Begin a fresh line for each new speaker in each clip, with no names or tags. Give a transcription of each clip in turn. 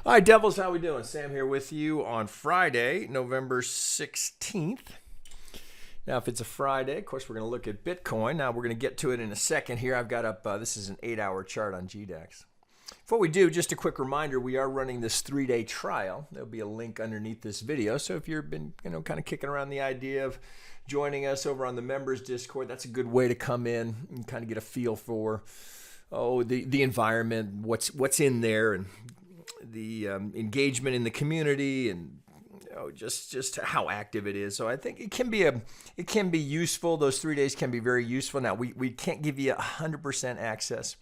Hi, Devils. How we doing? Sam here with you on Friday, November 16th. Now, if it's a Friday, of course, we're going to look at Bitcoin. Now, we're going to get to it in a second here. I've got up, this is an 8-hour chart on GDAX. Before we do, just a quick reminder, we are running this 3-day trial. There'll be a link underneath this video. So if you've been, kind of kicking around the idea of joining us over on the members Discord, that's a good way to come in and kind of get a feel for, the environment, what's in there, and the engagement in the community, and just how active it is. So I think it can be useful. Those 3 days can be very useful. Now we can't give you 100% access.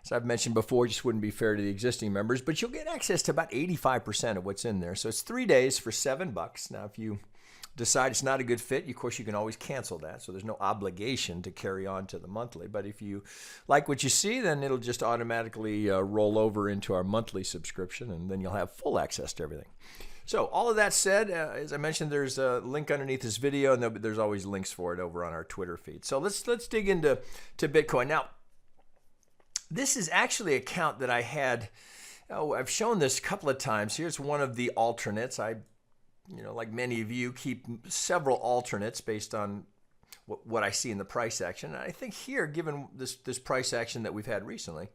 As I've mentioned before, just wouldn't be fair to the existing members, but you'll get access to about 85% of what's in there. So it's 3 days for $7. Now, if you decide it's not a good fit, of course, you can always cancel that. So there's no obligation to carry on to the monthly. But if you like what you see, then it'll just automatically roll over into our monthly subscription, and then you'll have full access to everything. So all of that said, as I mentioned, there's a link underneath this video, and there's always links for it over on our Twitter feed. So let's dig into Bitcoin. Now, this is actually a count that I had. I've shown this a couple of times. Here's one of the alternates. I like many of you, keep several alternates based on what I see in the price action. And I think here, given this price action that we've had recently,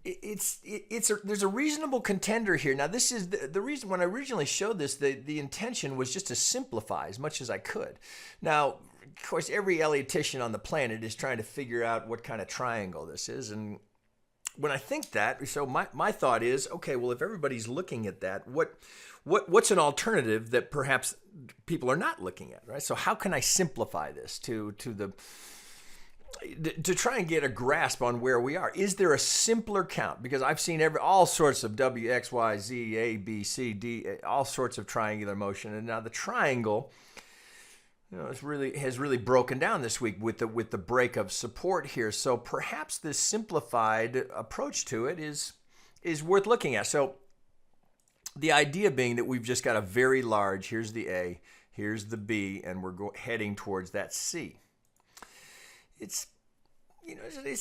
there's a reasonable contender here. Now, this is the reason. When I originally showed this, the intention was just to simplify as much as I could. Now, of course, every Elliottician on the planet is trying to figure out what kind of triangle this is. And when I think that, so my thought is, okay, well, if everybody's looking at that, what's an alternative that perhaps people are not looking at, right? So how can I simplify this to try and get a grasp on where we are? Is there a simpler count? Because I've seen all sorts of W, X, Y, Z, A, B, C, D, all sorts of triangular motion, and now the triangle, has really broken down this week with the break of support here. So perhaps this simplified approach to it is worth looking at. So the idea being that we've just got a very large, here's the A, here's the B, and we're heading towards that C. It's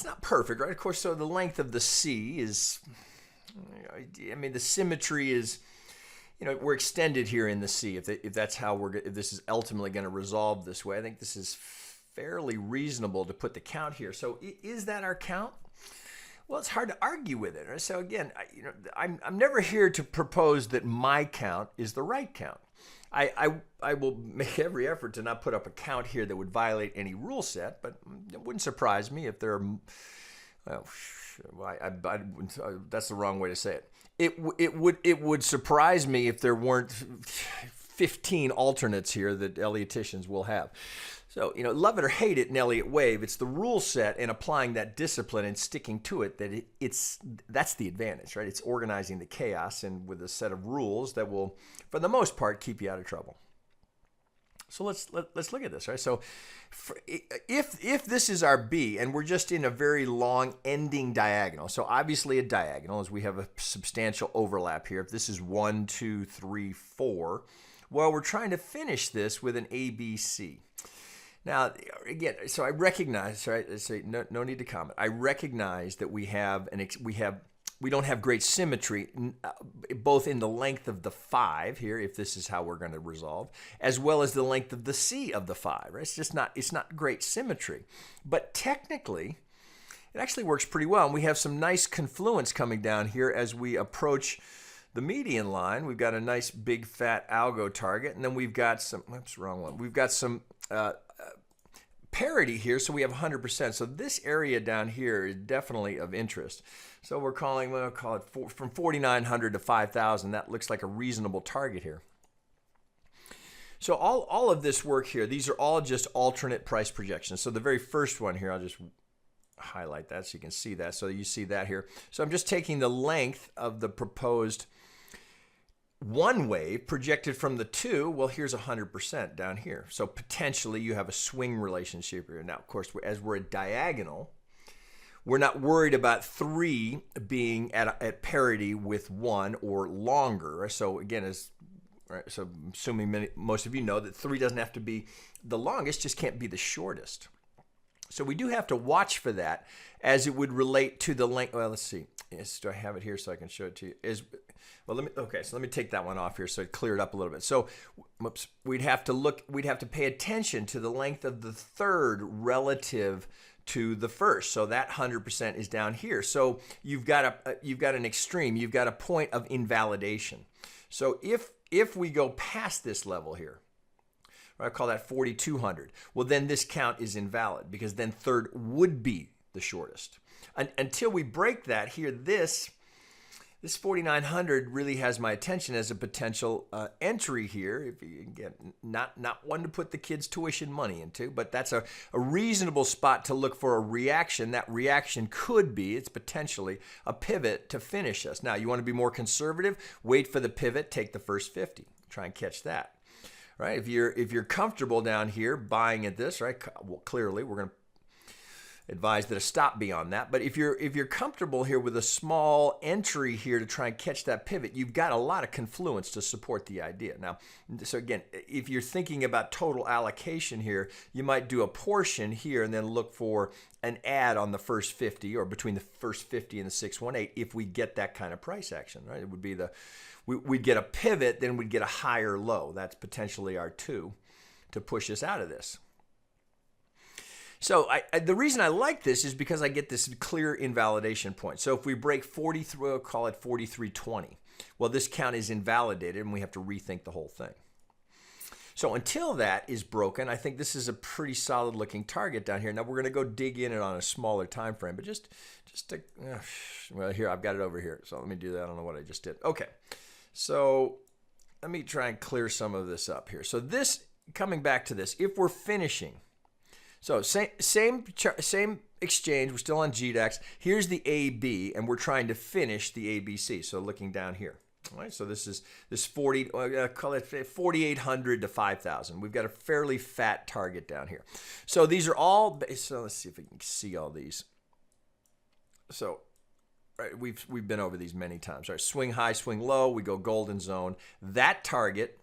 not perfect, right? Of course, so the length of the C is, the symmetry is, we're extended here in the C. If that's how if this is ultimately going to resolve this way, I think this is fairly reasonable to put the count here. So is that our count? Well, it's hard to argue with it. Right? So again, I'm never here to propose that my count is the right count. I will make every effort to not put up a count here that would violate any rule set, but it wouldn't surprise me if there are, that's the wrong way to say it. It would surprise me if there weren't 15 alternates here that Elliotticians will have. So, love it or hate it in Elliott Wave, it's the rule set and applying that discipline and sticking to it that's the advantage, right? It's organizing the chaos and with a set of rules that will, for the most part, keep you out of trouble. So let's look at this, right? So if this is our B and we're just in a very long ending diagonal, so obviously a diagonal, as we have a substantial overlap here. If this is 1, 2, 3, 4, well, we're trying to finish this with an ABC. Now, again, so I recognize, right? I say no need to comment. I recognize that we don't have great symmetry, both in the length of the 5 here, if this is how we're going to resolve, as well as the length of the C of the 5. Right? It's not great symmetry, but technically, it actually works pretty well. And we have some nice confluence coming down here as we approach the median line. We've got a nice big fat algo target, and then we've got some. Oops, wrong one. We've got some parity here, so we have 100%. So this area down here is definitely of interest. So we'll call it from 4,900 to 5,000. That looks like a reasonable target here. So all of this work here, these are all just alternate price projections. So the very first one here, I'll just highlight that so you can see that. So you see that here. So I'm just taking the length of the proposed one wave projected from the 2. Well, here's 100% down here. So potentially you have a swing relationship here. Now, of course, as we're a diagonal, we're not worried about 3 being at parity with 1 or longer. So again, so I'm assuming most of you know that 3 doesn't have to be the longest, just can't be the shortest. So we do have to watch for that as it would relate to the length. Well, let's see. Yes, do I have it here so I can show it to you? Well, let me take that one off here so it cleared up a little bit. So, whoops, we'd have to pay attention to the length of the third relative to the first. So that 100% is down here. So you've got an extreme, you've got a point of invalidation. So if we go past this level here, I call that 4,200. Well, then this count is invalid because then third would be the shortest. Until we break that here, this 4,900 really has my attention as a potential entry here. If you can get not one to put the kids' tuition money into, but that's a reasonable spot to look for a reaction. That reaction could be, it's potentially a pivot to finish us. Now, you want to be more conservative, wait for the pivot, take the first 50, try and catch that. Right? If you're comfortable down here buying at this, right? Well, clearly we're going to advise that a stop be on that. But if you're comfortable here with a small entry here to try and catch that pivot, you've got a lot of confluence to support the idea. Now, so again, if you're thinking about total allocation here, you might do a portion here and then look for an add on the first 50 or between the first 50 and the 618 if we get that kind of price action, right? It would be we'd get a pivot, then we'd get a higher low. That's potentially our 2 to push us out of this. So the reason I like this is because I get this clear invalidation point. So if we break 43, I'll call it 43.20. Well, this count is invalidated and we have to rethink the whole thing. So until that is broken, I think this is a pretty solid looking target down here. Now we're going to go dig in it on a smaller time frame, but just to, well, here, I've got it over here. So let me do that. I don't know what I just did. Okay. So let me try and clear some of this up here. So this, coming back to this, if we're finishing, so same exchange, we're still on GDAX. Here's the AB, and we're trying to finish the ABC. So looking down here, all right. So this is this 4,800 to 5,000. We've got a fairly fat target down here. So these are all. So let's see if we can see all these. So. Right, we've been over these many times. Right, swing high, swing low. We go golden zone. That target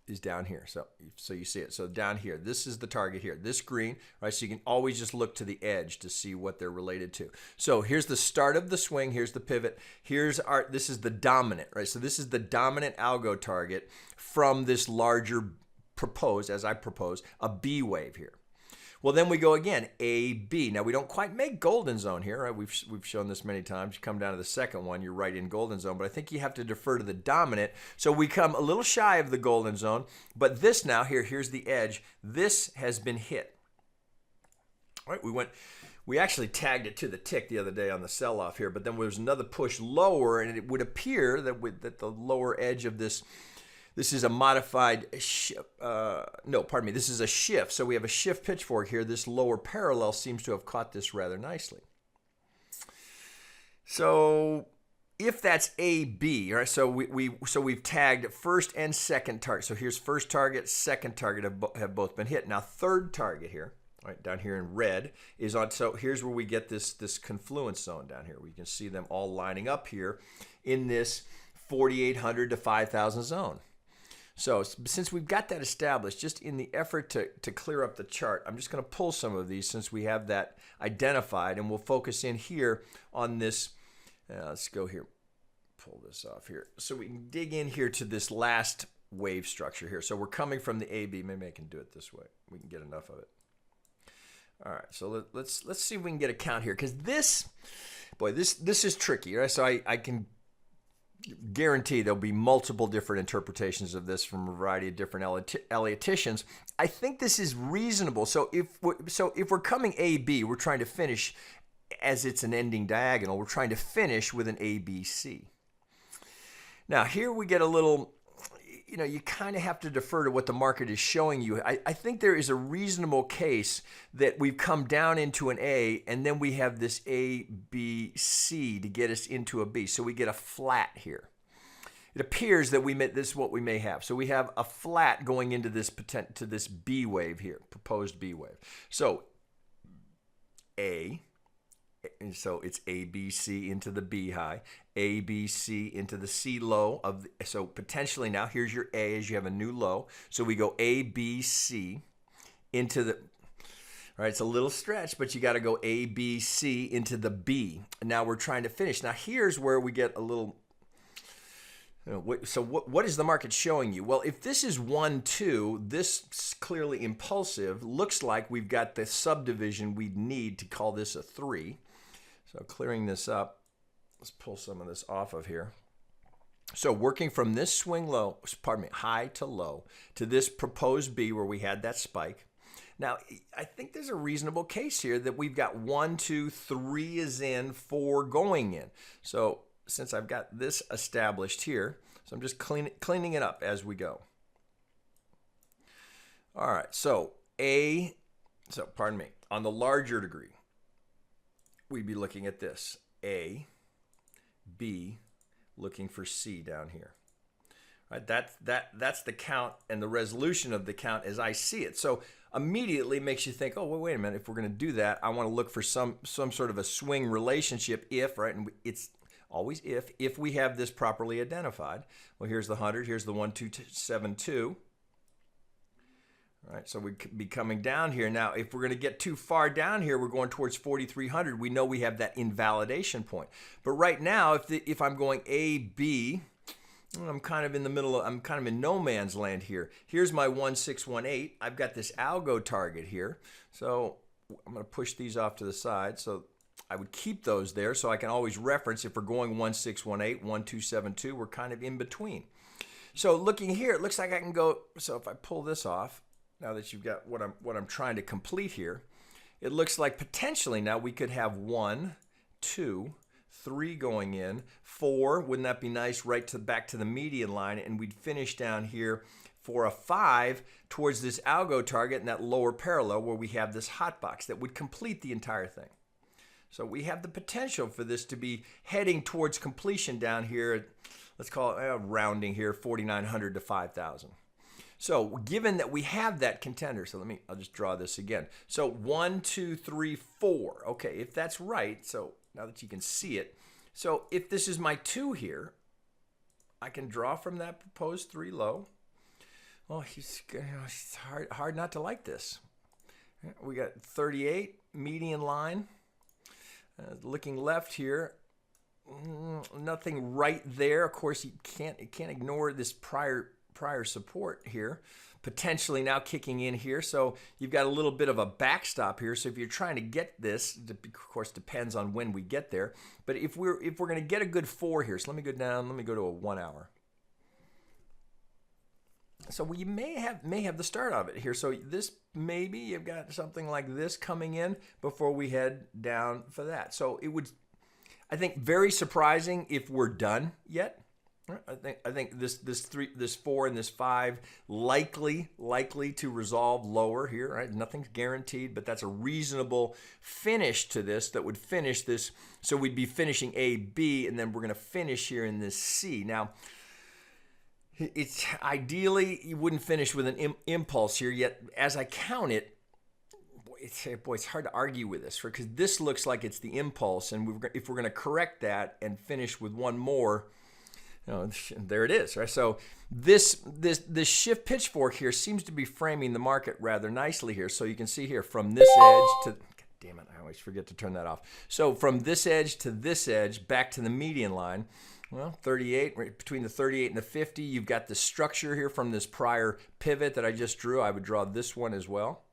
is down here. So you see it. So down here, this is the target here. This green, right? So you can always just look to the edge to see what they're related to. So here's the start of the swing. Here's the pivot. This is the dominant, right? So this is the dominant algo target from this larger proposed, as I propose, a B wave here. Well, then we go again, A, B. Now, we don't quite make golden zone here, right? We've shown this many times. You come down to the second one, you're right in golden zone, but I think you have to defer to the dominant. So we come a little shy of the golden zone, but this now, here's the edge. This has been hit. All right, we actually tagged it to the tick the other day on the sell-off here, but then there was another push lower, and it would appear that the lower edge of this is a modified, this is a shift. So we have a shift pitchfork here. This lower parallel seems to have caught this rather nicely. So if that's AB, right? So we've tagged first and second target. So here's first target, second target have both been hit. Now third target here, right down here in red is on. So here's where we get this confluence zone down here. We can see them all lining up here in this 4,800 to 5,000 zone. So since we've got that established, just in the effort to clear up the chart, I'm just going to pull some of these since we have that identified, and we'll focus in here on this. Let's go here, pull this off here. So we can dig in here to this last wave structure here. So we're coming from the AB. Maybe I can do it this way. We can get enough of it. All right, so let's see if we can get a count here, because this is tricky, right? So I can guarantee there'll be multiple different interpretations of this from a variety of different Elliottians. I think this is reasonable. So if we're coming AB, we're trying to finish as it's an ending diagonal. We're trying to finish with an ABC. Now here we get a little, you kind of have to defer to what the market is showing you. I think there is a reasonable case that we've come down into an A, and then we have this A, B, C to get us into a B. So we get a flat here. It appears that this is what we may have. So we have a flat going into this B wave here, proposed B wave. So A, and so it's ABC into the B high, ABC into the C low so potentially now here's your A as you have a new low. So we go ABC into the, All right, it's a little stretch, but you got to go A, B, C into the B. And now we're trying to finish. Now here's where we get a little, so what is the market showing you? Well, if this is 1, 2, this clearly impulsive, looks like we've got the subdivision we need to call this a 3. So clearing this up, let's pull some of this off of here. So working from this swing low, pardon me, high to low, to this proposed B where we had that spike. Now, I think there's a reasonable case here that we've got 1, 2, 3 is in, 4 going in. So since I've got this established here, so I'm just cleaning it up as we go. All right, so pardon me, on the larger degree, we'd be looking at this. A, B, looking for C down here. Right, that's the count and the resolution of the count as I see it. So immediately makes you think, oh, well, wait a minute, if we're going to do that, I want to look for some sort of a swing relationship if, right, and it's always if we have this properly identified. Well, here's the 100, here's the 1272. All right, so we could be coming down here. Now, if we're going to get too far down here, we're going towards 4,300. We know we have that invalidation point. But right now, if I'm going A, B, I'm kind of in the middle of, I'm kind of in no man's land here. Here's my 1618. I've got this algo target here. So I'm going to push these off to the side. So I would keep those there so I can always reference if we're going 1618, 1272, we're kind of in between. So looking here, it looks like I can go, so if I pull this off, now that you've got what I'm trying to complete here, it looks like potentially now we could have 1, 2, 3 going in, 4, wouldn't that be nice, right to back to the median line, and we'd finish down here for a 5 towards this algo target in that lower parallel where we have this hot box that would complete the entire thing. So we have the potential for this to be heading towards completion down here, let's call it rounding here, 4,900 to 5,000. So given that we have that contender, so I'll just draw this again. So 1, 2, 3, 4. Okay, if that's right, so now that you can see it, so if this is my 2 here, I can draw from that proposed 3 low. Well, it's hard not to like this. We got 38 median line. Looking left here, nothing right there. Of course, you can't ignore this prior support here, potentially now kicking in here. So you've got a little bit of a backstop here. So if you're trying to get this, of course, depends on when we get there. But if we're going to get a good 4 here, so let me go down. Let me go to a 1 hour. So we may have the start of it here. So this maybe you've got something like this coming in before we head down for that. So it would, I think, very surprising if we're done yet. I think this 4 and this 5 likely to resolve lower here. Right, nothing's guaranteed, but that's a reasonable finish to this. That would finish this. So we'd be finishing A, B, and then we're going to finish here in this C. Now, it's ideally you wouldn't finish with an impulse here. Yet, as I count it, it's hard to argue with this because this looks like it's the impulse, and if we're going to correct that and finish with one more. There it is, right? So this shift pitchfork here seems to be framing the market rather nicely here. So you can see here from this edge to, God damn it, I always forget to turn that off. So from this edge to this edge, back to the median line, well, 38, right between the 38 and the 50, you've got the structure here from this prior pivot that I just drew. I would draw this one as well.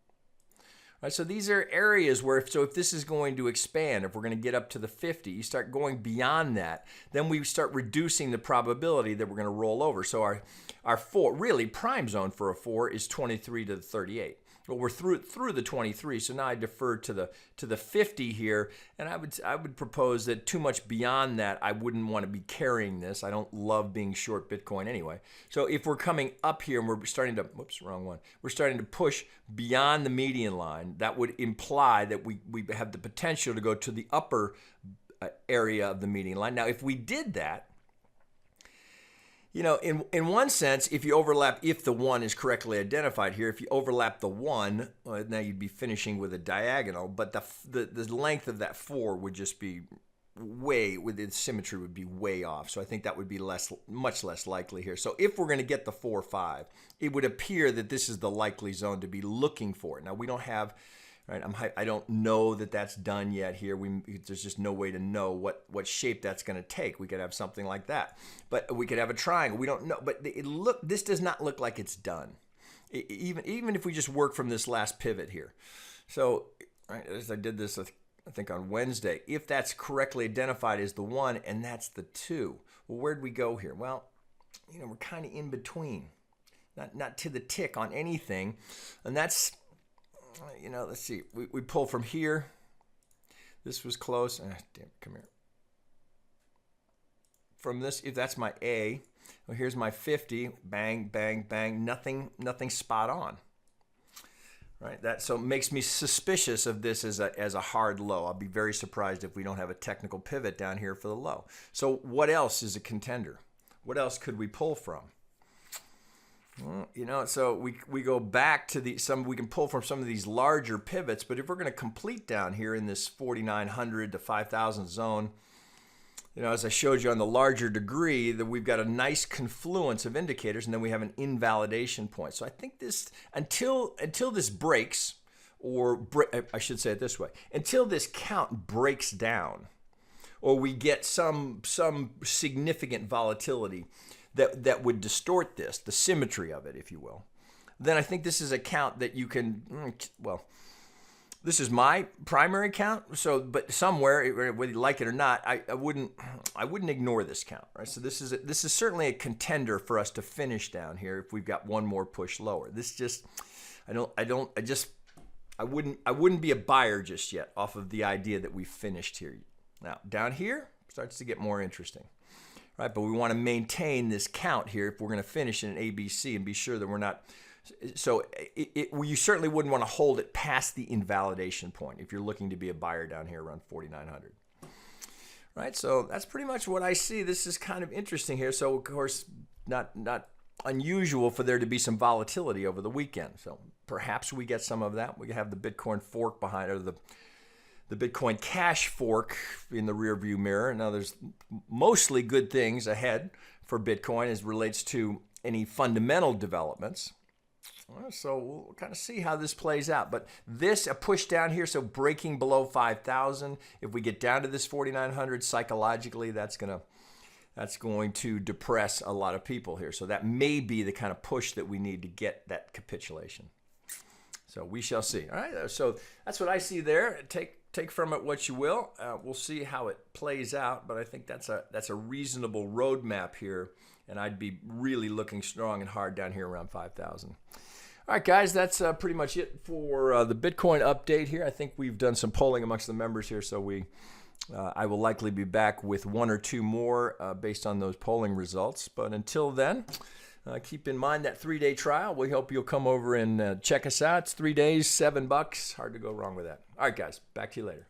Right, so these are areas where, if this is going to expand, if we're going to get up to the 50, you start going beyond that, then we start reducing the probability that we're going to roll over. So our 4, really prime zone for a 4 is 23 to the 38. Well, we're through the 23, so now I defer to the 50 here, and I would propose that too much beyond that, I wouldn't want to be carrying this. I don't love being short Bitcoin anyway. So if we're coming up here and we're starting to, whoops, wrong one. We're starting to push beyond the median line, that would imply that we have the potential to go to the upper area of the median line. Now, if we did that, in one sense, if you overlap, if the 1 is correctly identified here, if you overlap the 1, well, now you'd be finishing with a diagonal, but the length of that 4 would just be with its symmetry would be way off. So I think that would be much less likely here. So if we're going to get the 4, 5, it would appear that this is the likely zone to be looking for. Now we don't have, right? I don't know that that's done yet here. There's just no way to know what shape that's going to take. We could have something like that, but we could have a triangle. We don't know, but this does not look like it's done. Even if we just work from this last pivot here. So, right, as I did this, I think on Wednesday, if that's correctly identified as the 1 and that's the 2, well, where'd we go here? Well, we're kind of in between, not to the tick on anything, and that's, let's see, we pull from here. This was close. Damn, come here. From this, if that's my A, well, here's my 50. Bang, bang, bang. Nothing spot on. Right. So it makes me suspicious of this as a hard low. I'll be very surprised if we don't have a technical pivot down here for the low. So what else is a contender? What else could we pull from? Well, so we go back to we can pull from some of these larger pivots, but if we're going to complete down here in this 4,900 to 5,000 zone, as I showed you on the larger degree, that we've got a nice confluence of indicators, and then we have an invalidation point. So I think this, until this breaks, I should say it this way, until this count breaks down, or we get some significant volatility that would distort the symmetry of it, if you will, then I think this is a count that you can, this is my primary count. So, but somewhere, whether you like it or not, I wouldn't ignore this count, right? So this is certainly a contender for us to finish down here if we've got one more push lower. This just, I wouldn't be a buyer just yet off of the idea that we finished here. Now down here starts to get more interesting, right? But we want to maintain this count here if we're going to finish in an ABC and be sure that we're not. So you certainly wouldn't want to hold it past the invalidation point if you're looking to be a buyer down here around 4,900. Right, so that's pretty much what I see. This is kind of interesting here. So of course, not unusual for there to be some volatility over the weekend. So perhaps we get some of that. We have the Bitcoin fork behind, or the Bitcoin Cash fork in the rearview mirror. Now there's mostly good things ahead for Bitcoin as relates to any fundamental developments. So we'll kind of see how this plays out. But a push down here, so breaking below 5,000. If we get down to this 4,900, psychologically, that's going to depress a lot of people here. So that may be the kind of push that we need to get that capitulation. So we shall see. All right. So that's what I see there. Take from it what you will. We'll see how it plays out. But I think that's a reasonable roadmap here. And I'd be really looking strong and hard down here around 5,000. All right, guys, that's pretty much it for the Bitcoin update here. I think we've done some polling amongst the members here, so I will likely be back with one or two more based on those polling results. But until then, keep in mind that 3-day trial. We hope you'll come over and check us out. It's 3 days, $7. Hard to go wrong with that. All right, guys, back to you later.